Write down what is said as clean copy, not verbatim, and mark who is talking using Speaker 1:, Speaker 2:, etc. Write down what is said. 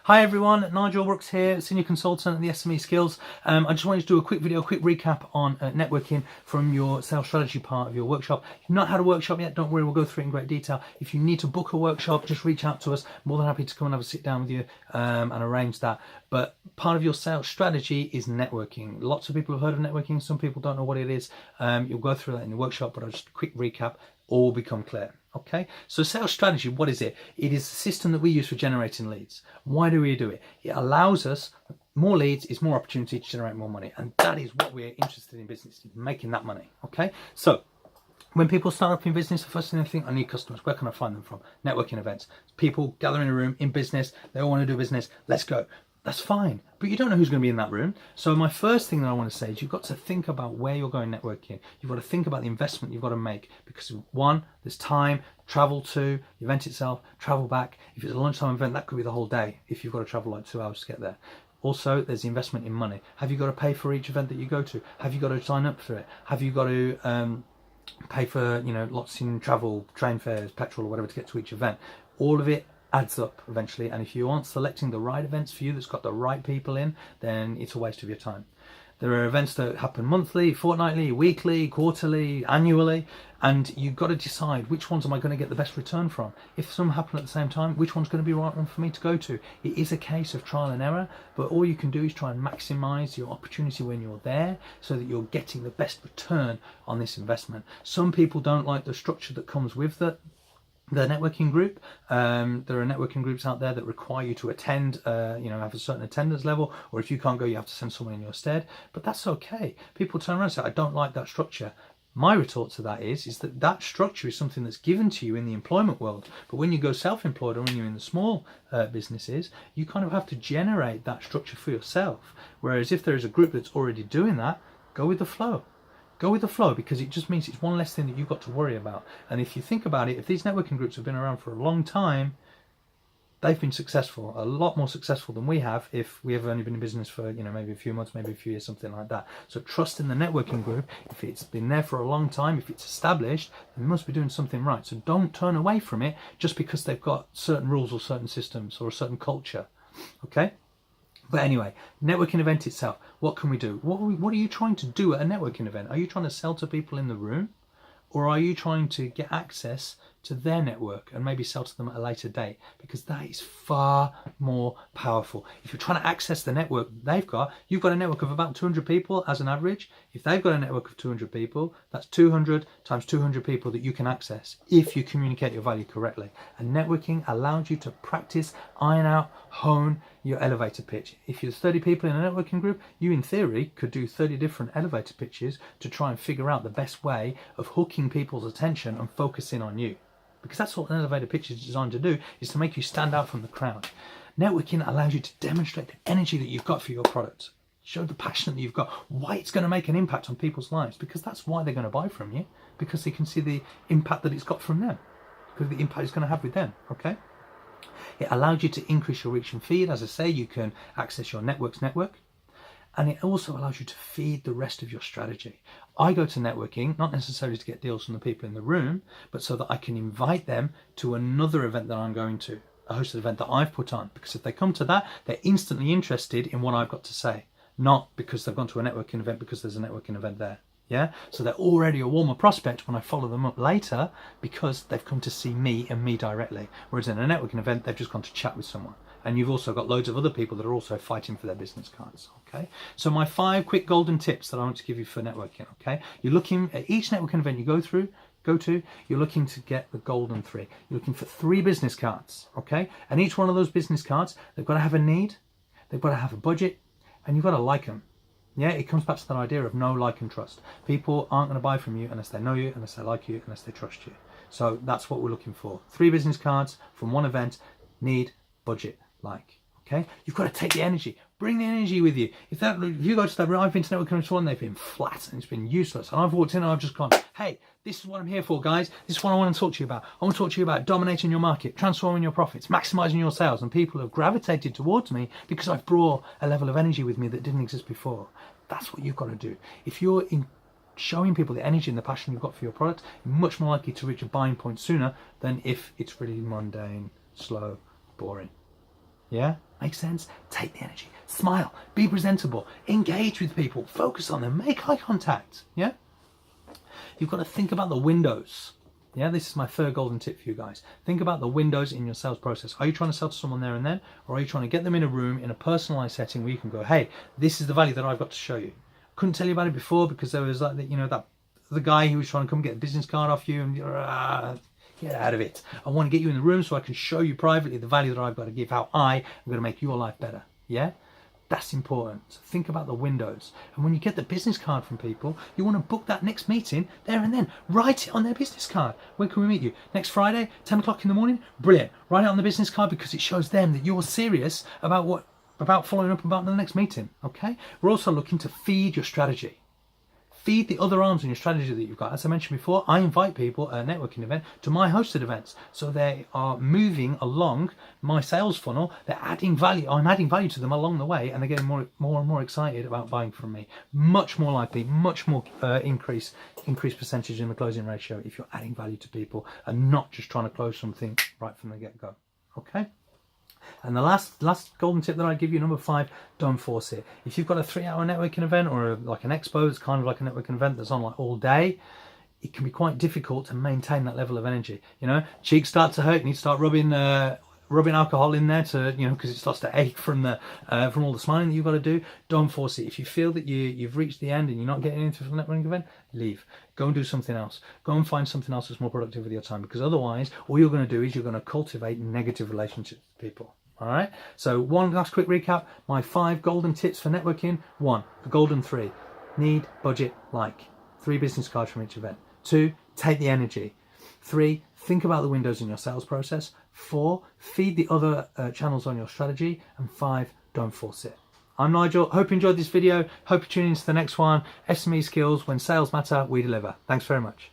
Speaker 1: Hi everyone, Nigel Brooks here, Senior Consultant at the SME Skills. I just wanted to do a quick video, a quick recap on networking from your sales strategy part of your workshop. If you've not had a workshop yet, don't worry, we'll go through it in great detail. If you need to book a workshop, just reach out to us. More than happy to come and have a sit down with you and arrange that. But part of your sales strategy is networking. Lots of people have heard of networking, some people don't know what it is. You'll go through that in the workshop, but I'll just a quick recap, all become clear. Okay, so sales strategy, what is it? It is a system that we use for generating leads. Why do we do it? It allows us, more leads is more opportunity to generate more money. And that is what we're interested in business, making that money. Okay, so when people start up in business, the first thing they think, I need customers. Where can I find them from? Networking events. People gather in a room in business. They all want to do business. Let's go. That's fine, but you don't know who's going to be in that room. So my first thing that I want to say is you've got to think about where you're going networking. You've got to think about the investment you've got to make, because one, there's time, travel to the event itself, travel back. If it's a lunchtime event, that could be the whole day if you've got to travel like 2 hours to get there. Also, there's the investment in money. Have you got to pay for each event that you go to? Have you got to sign up for it? Have you got to pay for, lots in travel, train fares, petrol or whatever to get to each event? All of it adds up eventually, and if you aren't selecting the right events for you that's got the right people in, then it's a waste of your time. There are events that happen monthly, fortnightly, weekly, quarterly, annually, and you've got to decide which ones am I going to get the best return from. If some happen at the same time, which one's going to be the right one for me to go to? It is a case of trial and error, but all you can do is try and maximize your opportunity when you're there so that you're getting the best return on this investment. Some people don't like the structure that comes with the networking group. There are networking groups out there that require you to attend, have a certain attendance level, or if you can't go, you have to send someone in your stead. But that's okay. People turn around and say, I don't like that structure. My retort to that is that structure is something that's given to you in the employment world. But when you go self-employed or when you're in the small businesses, you kind of have to generate that structure for yourself. Whereas if there is a group that's already doing that, go with the flow. Go with the flow, because it just means it's one less thing that you've got to worry about. And if you think about it, if these networking groups have been around for a long time, they've been successful, a lot more successful than we have if we have only been in business for, maybe a few months, maybe a few years, something like that. So trust in the networking group. If it's been there for a long time, if it's established, they must be doing something right. So don't turn away from it just because they've got certain rules or certain systems or a certain culture. Okay? But anyway, networking event itself, what can we do? What are you trying to do at a networking event? Are you trying to sell to people in the room? Or are you trying to get access to their network and maybe sell to them at a later date? Because that is far more powerful. If you're trying to access the network they've got, you've got a network of about 200 people as an average. If they've got a network of 200 people, that's 200 times 200 people that you can access if you communicate your value correctly. And networking allows you to practice, iron out, hone your elevator pitch. If there's 30 people in a networking group, you in theory could do 30 different elevator pitches to try and figure out the best way of hooking people's attention and focusing on you. Because that's what an elevator pitch is designed to do, is to make you stand out from the crowd. Networking allows you to demonstrate the energy that you've got for your product. Show the passion that you've got, why it's going to make an impact on people's lives, because that's why they're going to buy from you, because they can see the impact that it's got from them, because the impact it's going to have with them, okay? It allows you to increase your reach and feed. As I say, you can access your network's network. And it also allows you to feed the rest of your strategy. I go to networking, not necessarily to get deals from the people in the room, but so that I can invite them to another event that I'm going to, a hosted event that I've put on. Because if they come to that, they're instantly interested in what I've got to say, not because they've gone to a networking event because there's a networking event there. Yeah, so they're already a warmer prospect when I follow them up later because they've come to see me and me directly. Whereas in a networking event, they've just gone to chat with someone. And you've also got loads of other people that are also fighting for their business cards. Okay, so my 5 quick golden tips that I want to give you for networking. Okay, you're looking at each networking event you go to, you're looking to get the golden 3. You're looking for 3 business cards. Okay, and each one of those business cards, they've got to have a need, they've got to have a budget, and you've got to like them. Yeah, it comes back to that idea of know, like, and trust. People aren't going to buy from you unless they know you, unless they like you, unless they trust you. So that's what we're looking for. 3 business cards from one event: need, budget, like. Okay, you've got to take the energy. Bring the energy with you. If you go to that room, I've been to networking before and they've been flat and it's been useless. And I've walked in and I've just gone, hey, this is what I'm here for, guys. This is what I want to talk to you about. I want to talk to you about dominating your market, transforming your profits, maximizing your sales. And people have gravitated towards me because I've brought a level of energy with me that didn't exist before. That's what you've got to do. If you're showing people the energy and the passion you've got for your product, you're much more likely to reach a buying point sooner than if it's really mundane, slow, boring. Yeah, makes sense? Take the energy, smile, be presentable, engage with people, focus on them, make eye contact. Yeah, you've got to think about the windows. Yeah, this is my third golden tip for you guys. Think about the windows in your sales process. Are you trying to sell to someone there and then, or are you trying to get them in a room in a personalized setting where you can go, hey, this is the value that I've got to show you. Couldn't tell you about it before because there was like, you know, that the guy who was trying to come get a business card off you and get out of it. I want to get you in the room so I can show you privately the value that I've got to give, how I am going to make your life better. Yeah, that's important. So think about the windows. And when you get the business card from people, you want to book that next meeting there and then. Write it on their business card. When can we meet you? Next Friday, 10 o'clock in the morning? Brilliant. Write it on the business card because it shows them that you're serious about following up about the next meeting. Okay? We're also looking to feed your strategy. Feed the other arms in your strategy that you've got. As I mentioned before, I invite people at a networking event to my hosted events. So they are moving along my sales funnel. They're adding value. I'm adding value to them along the way, and they're getting more and more excited about buying from me. Much more likely, much more increased percentage in the closing ratio if you're adding value to people and not just trying to close something right from the get-go. Okay? And the last golden tip that I give you, number 5, don't force it. If you've got a 3-hour networking event or like an expo, it's kind of like a networking event that's on like all day, it can be quite difficult to maintain that level of energy. You know, cheeks start to hurt, you need to start rubbing alcohol in there to, you know, because it starts to ache from all the smiling that you've got to do. Don't force it. If you feel that you've reached the end and you're not getting into the networking event, leave. Go and do something else. Go and find something else that's more productive with your time, because otherwise all you're going to do is you're going to cultivate negative relationships with people. All right. So one last quick recap. My 5 golden tips for networking. 1, the golden 3. Need, budget, like. 3 business cards from each event. 2, take the energy. 3, think about the windows in your sales process. 4, feed the other channels on your strategy. And 5, don't force it. I'm Nigel. Hope you enjoyed this video. Hope you tune into the next one. SME skills. When sales matter, we deliver. Thanks very much.